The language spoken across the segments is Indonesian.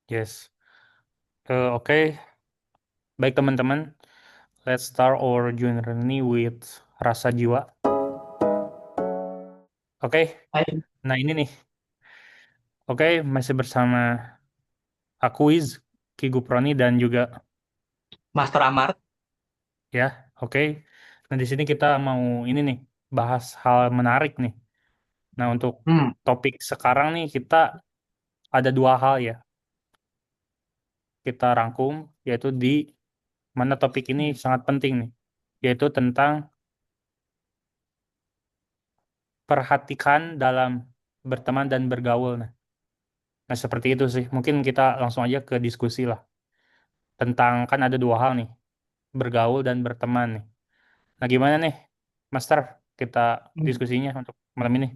Yes. Oke. Baik teman-teman, let's start our journey with rasa jiwa. Oke. Hai, Nah ini nih. Oke, masih bersama aku Wiz, Ki Guproni dan juga Master Amar. ya. Oke. Nah di sini kita mau ini nih bahas hal menarik nih. Nah untuk Hmm, topik sekarang nih kita ada dua hal ya kita rangkum, yaitu di mana topik ini sangat penting nih, yaitu tentang perhatikan dalam berteman dan bergaul. Nah, seperti itu sih. Mungkin kita langsung aja ke diskusi lah. Tentang kan ada dua hal nih, bergaul dan berteman nih. Nah, gimana nih, Master? Kita hmm. diskusinya untuk malam ini.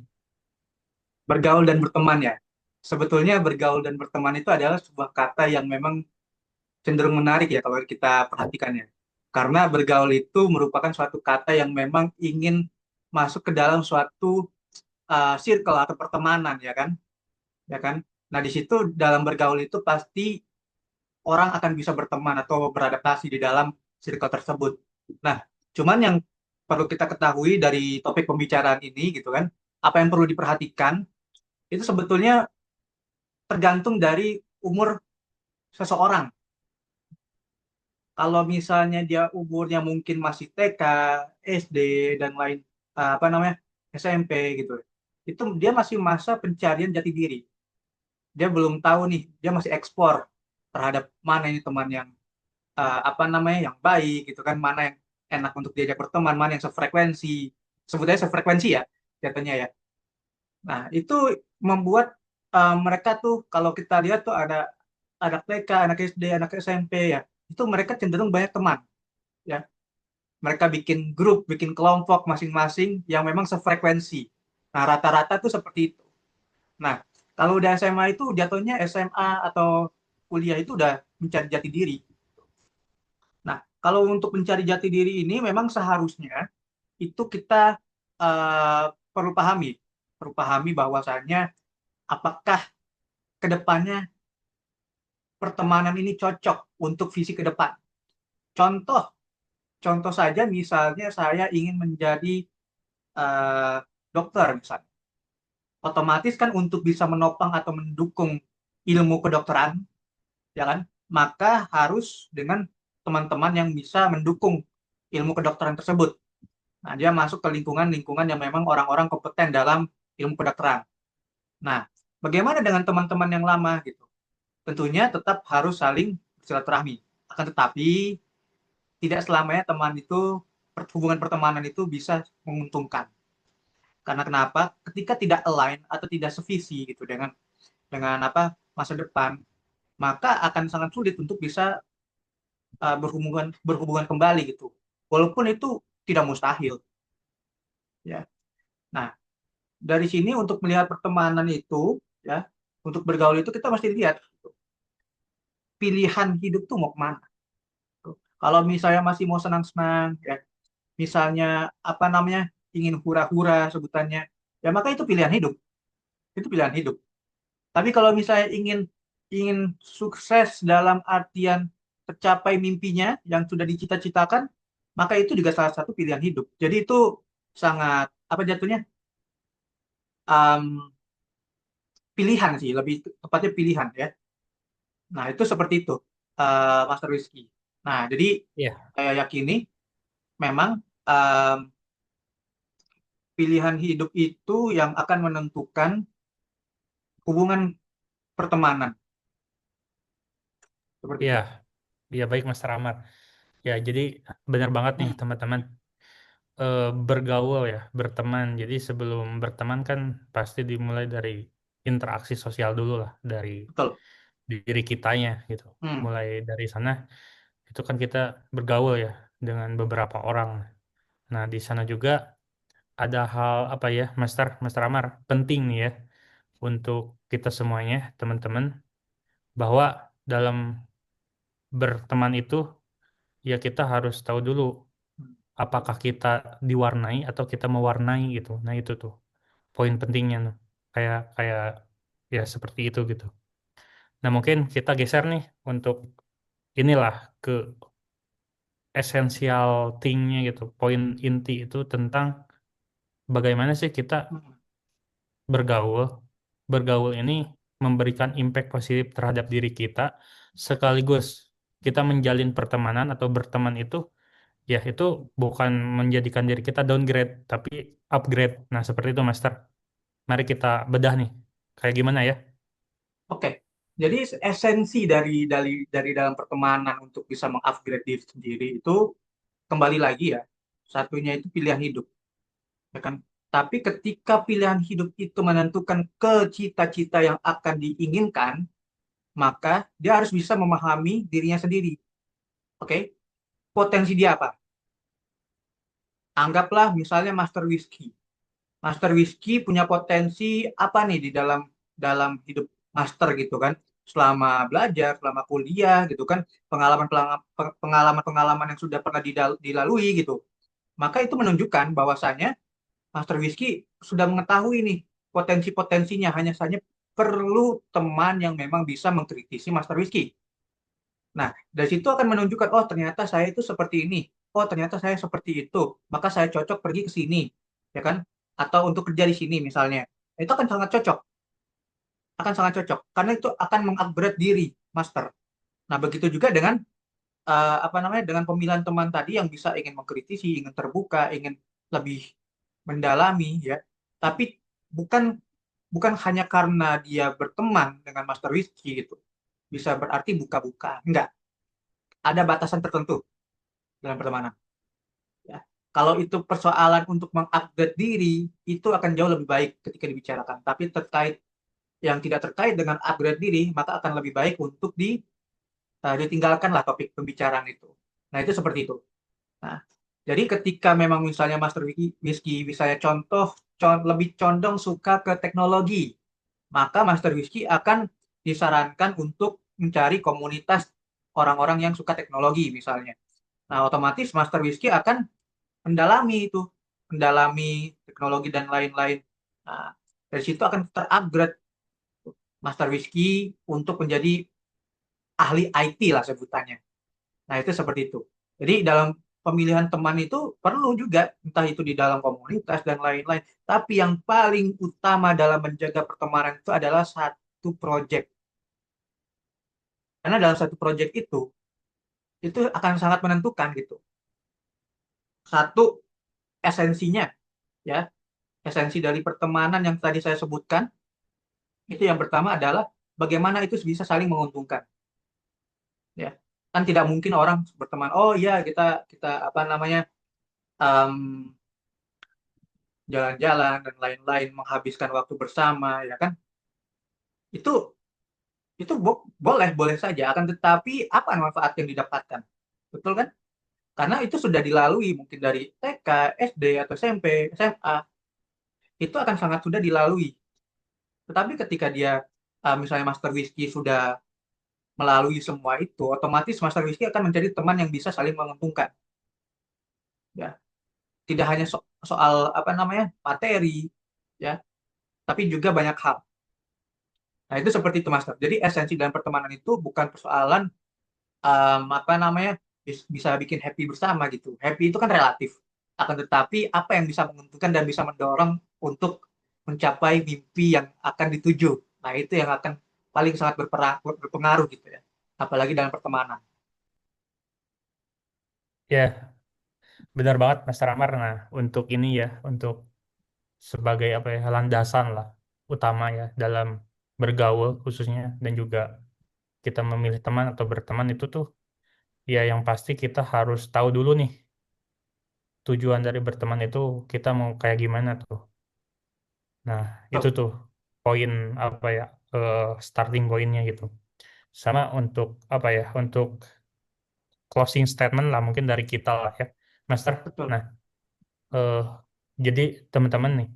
Bergaul dan berteman ya. Sebetulnya bergaul dan berteman itu adalah sebuah kata yang memang cenderung menarik ya kalau kita perhatikannya. Karena bergaul itu merupakan suatu kata yang memang ingin masuk ke dalam suatu circle atau pertemanan ya kan, ya kan. Nah di situ dalam bergaul itu pasti orang akan bisa berteman atau beradaptasi di dalam circle tersebut. Nah, cuman yang perlu kita ketahui dari topik pembicaraan ini gitu kan, apa yang perlu diperhatikan itu sebetulnya tergantung dari umur seseorang. Kalau misalnya dia umurnya mungkin masih TK, SD dan lain apa namanya SMP gitu, itu dia masih masa pencarian jati diri. Dia belum tahu nih, dia masih ekspor terhadap mana ini teman yang apa namanya yang baik gitu kan, mana yang enak untuk diajak berteman, mana yang sefrekuensi, sebutnya sefrekuensi ya, jatuhnya ya. Nah, itu membuat mereka tuh kalau kita lihat tuh ada anak TK, anak SD, anak SMP ya, itu mereka cenderung banyak teman ya. Mereka bikin grup, bikin kelompok masing-masing yang memang sefrekuensi. Nah, rata-rata tuh seperti itu. Nah, kalau udah SMA itu jatuhnya SMA atau kuliah itu udah mencari jati diri. Nah, kalau untuk mencari jati diri ini memang seharusnya itu kita eh, perlu pahami, bahwasanya apakah kedepannya pertemanan ini cocok untuk visi ke depan. Contoh, contoh saja misalnya saya ingin menjadi eh, dokter misalnya. Otomatis kan untuk bisa menopang atau mendukung ilmu kedokteran, ya kan? Maka harus dengan teman-teman yang bisa mendukung ilmu kedokteran tersebut. Nah, dia masuk ke lingkungan-lingkungan yang memang orang-orang kompeten dalam ilmu kedokteran. Nah, bagaimana dengan teman-teman yang lama gitu? Tentunya tetap harus saling silaturahmi. Akan tetapi tidak selamanya teman itu hubungan pertemanan itu bisa menguntungkan. Karena kenapa? Ketika tidak align atau tidak sevisi gitu dengan apa masa depan, maka akan sangat sulit untuk bisa berhubungan kembali gitu. Walaupun itu tidak mustahil, ya. Nah, dari sini untuk melihat pertemanan itu, ya, untuk bergaul itu kita mesti lihat pilihan hidup tuh mau kemana. Kalau misalnya masih mau senang-senang, ya, misalnya apa namanya ingin hura-hura sebutannya, ya maka itu pilihan hidup, itu pilihan hidup. Tapi kalau misalnya ingin ingin sukses dalam artian tercapai mimpinya yang sudah dicita-citakan, maka itu juga salah satu pilihan hidup. Jadi itu sangat apa jatuhnya um, pilihan sih, lebih tepatnya pilihan ya. Nah itu seperti itu, Master Rizky. Nah jadi Iya. saya yakini memang um, pilihan hidup itu yang akan menentukan hubungan pertemanan seperti Iya. itu. Iya, baik Mas Ramar. Ya, jadi benar banget nih Hmm, teman-teman. Bergaul ya, berteman. Jadi sebelum berteman kan pasti dimulai dari interaksi sosial dulu lah, dari betul. diri kitanya gitu. Hmm, Mulai dari sana itu kan kita bergaul ya dengan beberapa orang. Nah, di sana juga ada hal apa ya, Master Master Amar, penting nih ya untuk kita semuanya, teman-teman, bahwa dalam berteman itu ya kita harus tahu dulu apakah kita diwarnai atau kita mewarnai gitu. Nah, itu tuh poin pentingnya tuh. Kayak kayak ya seperti itu gitu. Nah, mungkin kita geser nih untuk inilah ke esensial thing-nya gitu. Poin inti itu tentang bagaimana sih kita Hmm. bergaul. Bergaul ini memberikan impact positif terhadap diri kita, sekaligus kita menjalin pertemanan atau berteman itu, ya itu bukan menjadikan diri kita downgrade, tapi upgrade. Nah, seperti itu, Master. Mari kita bedah nih. Kayak gimana ya? Oke. Jadi esensi dari dalam pertemanan untuk bisa mengupgrade diri sendiri itu kembali lagi ya. Satunya itu pilihan hidup, ya kan? Tapi ketika pilihan hidup itu menentukan ke cita-cita yang akan diinginkan, maka dia harus bisa memahami dirinya sendiri. Oke? Potensi dia apa? Anggaplah misalnya Master Whiskey. Master Whiskey punya potensi apa nih di dalam dalam hidup Master gitu kan? Selama belajar, selama kuliah gitu kan, pengalaman-pengalaman yang sudah pernah dilalui gitu. Maka itu menunjukkan bahwasannya Master Whiskey sudah mengetahui nih potensi-potensinya, hanya saja perlu teman yang memang bisa mengkritisi Master Whiskey. Nah, dari situ akan menunjukkan, oh ternyata saya itu seperti ini, oh ternyata saya seperti itu, maka saya cocok pergi ke sini, ya kan? Atau untuk kerja di sini misalnya, itu akan sangat cocok, karena itu akan mengupgrade diri, Master. Nah, begitu juga dengan apa namanya, dengan pemilihan teman tadi yang bisa ingin mengkritisi, ingin terbuka, ingin lebih mendalami, ya. Tapi bukan bukan hanya karena dia berteman dengan Master Whisky gitu, bisa berarti buka-buka, enggak. Ada batasan tertentu dalam pertemanan. Ya. Kalau itu persoalan untuk mengupgrade diri, itu akan jauh lebih baik ketika dibicarakan. Tapi terkait yang tidak terkait dengan upgrade diri, maka akan lebih baik untuk ditinggalkanlah topik pembicaraan itu. Nah, itu seperti itu. Nah, jadi ketika memang misalnya Master Whisky misalnya lebih condong suka ke teknologi, maka Master Whisky akan disarankan untuk mencari komunitas orang-orang yang suka teknologi misalnya. Nah, otomatis Master Whisky akan mendalami itu, mendalami teknologi dan lain-lain. Nah, dari situ akan terupgrade Master Whisky untuk menjadi ahli IT lah sebutannya. Nah, itu seperti itu. Jadi dalam pemilihan teman itu perlu juga, entah itu di dalam komunitas dan lain-lain. Tapi yang paling utama dalam menjaga pertemanan itu adalah satu project. Karena dalam satu project itu akan sangat menentukan gitu. Satu, esensinya, ya. Esensi dari pertemanan yang tadi saya sebutkan, itu yang pertama adalah bagaimana itu bisa saling menguntungkan. Ya, kan tidak mungkin orang berteman, oh ya kita kita apa namanya, em, jalan-jalan dan lain-lain, menghabiskan waktu bersama, ya kan? Itu boleh boleh saja. Akan tetapi apa manfaat yang didapatkan? Betul kan? Karena itu sudah dilalui mungkin dari TK, SD atau SMP, SMA, itu akan sangat sudah dilalui. Tetapi ketika dia misalnya Master Whisky sudah melalui semua itu, otomatis Master Whisky akan menjadi teman yang bisa saling menguntungkan. Ya, tidak hanya soal apa namanya materi, ya, tapi juga banyak hal. Nah, itu seperti itu, Master. Jadi esensi dalam pertemanan itu bukan persoalan apa namanya bisa bikin happy bersama gitu. Happy itu kan relatif. Akan tetapi apa yang bisa menguntungkan dan bisa mendorong untuk mencapai mimpi yang akan dituju. Nah, itu yang akan paling sangat berpengaruh gitu ya. Apalagi dalam pertemanan. Ya, benar banget, Master Amar. Nah, untuk ini ya, untuk sebagai apa ya, landasan lah utama ya dalam bergaul khususnya, dan juga kita memilih teman atau berteman itu tuh, ya yang pasti kita harus tahu dulu nih tujuan dari berteman itu, kita mau kayak gimana tuh. Nah, itu Betul, tuh poin apa ya, starting pointnya gitu. Sama untuk apa ya, untuk closing statement lah mungkin dari kita lah ya, Master. betul, Nah, eh, jadi teman-teman nih,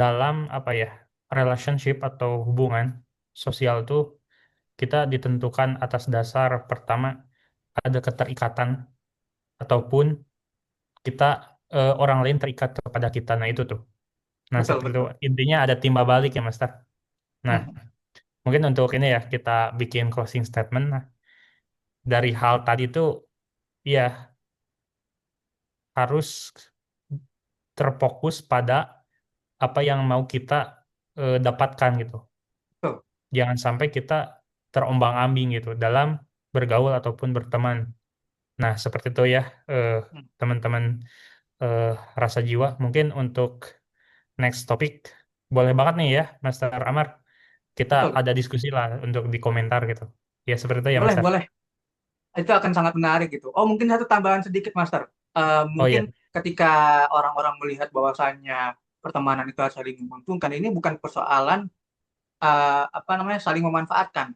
dalam apa ya, relationship atau hubungan sosial tuh kita ditentukan atas dasar pertama ada keterikatan, ataupun kita, orang lain terikat kepada kita. Nah, itu tuh. Nah, betul, seperti itu. betul. Intinya ada timba balik ya, Master. Nah, Hmm. mungkin untuk ini ya kita bikin closing statement. Nah, dari hal tadi itu ya harus terfokus pada apa yang mau kita dapatkan gitu. Betul. Jangan sampai kita terombang-ambing gitu dalam bergaul ataupun berteman. Nah, seperti itu ya, eh, Hmm, teman-teman eh, rasa jiwa. Mungkin untuk next topik, boleh banget nih ya, Master Amar. Kita betul. ada diskusi lah untuk di komentar gitu. Ya, seperti itu ya, Boleh, Master. boleh. Itu akan sangat menarik gitu. Oh, mungkin satu tambahan sedikit, Master. Oh iya, Mungkin ketika orang-orang melihat bahwasannya pertemanan itu saling menguntungkan, ini bukan persoalan apa namanya saling memanfaatkan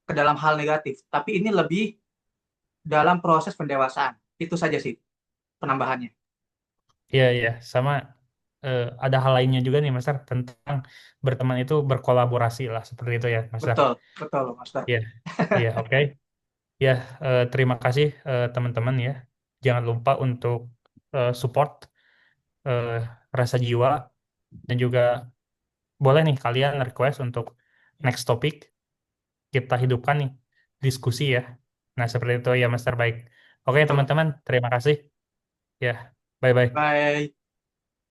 ke dalam hal negatif, tapi ini lebih dalam proses pendewasaan. Itu saja sih penambahannya. iya, iya. Sama ada hal lainnya juga nih, Master, tentang berteman itu berkolaborasi lah, seperti itu ya, Master. Betul, betul, Master. Iya, iya, oke. Ya, terima kasih teman-teman ya. Jangan lupa untuk support eh, rasa jiwa dan juga boleh nih kalian request untuk next topic kita hidupkan nih diskusi ya. Nah, seperti itu ya Master baik. Oke, Betul. teman-teman, terima kasih. Ya, bye-bye. Bye.